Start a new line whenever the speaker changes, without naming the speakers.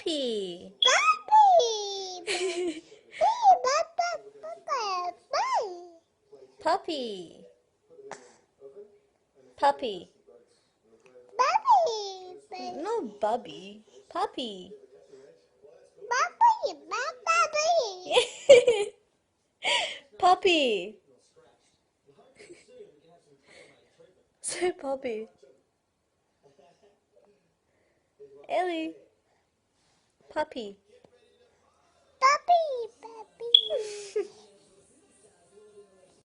Puppy.
Puppy.
Puppy. Puppy.
Puppy.
No, Bubby. Puppy.
Puppy.
Puppy. Say puppy. Ellie. Puppy.
Puppy. Puppy.